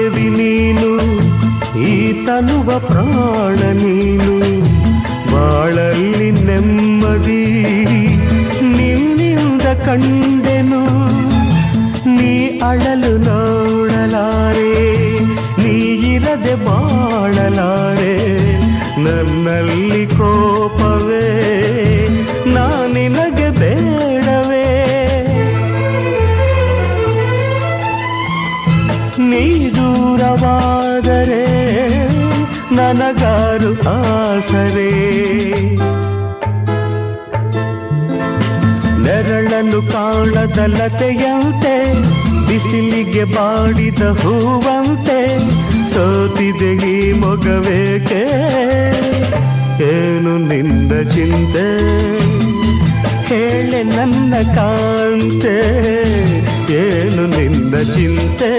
ದೇವಿ ನೀನು, ಈ ತನುವ ಪ್ರಾಣ ನೀನು, ಬಾಳಲ್ಲಿ ನೆಮ್ಮದಿ ನಿನ್ನಿಂದ ಕಂಡೆನು. ನೀ ಅಳಲು ನೋಡಲಾರೆ, ನೀ ಇರದೆ ಬಾಳಲಾರೆ, ನನ್ನಲ್ಲಿ ಕೋಪವೇ ನಿನಗೆ ಬೇಡವೇ. ನೀ ದೂರವಾದರೆ ನನಗಾರು ಆಸರೆ, ನೆರಳನ್ನು ಕಾಣದ ಲತೆಯಂತೆ, ಬಿಸಿಲಿಗೆ ಬಾಡಿದ ಹೂವಂತೆ, ಸೋತಿದೆ ಈ ಮೊಗವೇಕೆ, ಏನು ನಿಂದ ಚಿಂತೆ, ಹೇಳೆ ನನ್ನ ಕಾಂತೆ, ಏನು ನಿಂದ ಚಿಂತೆ.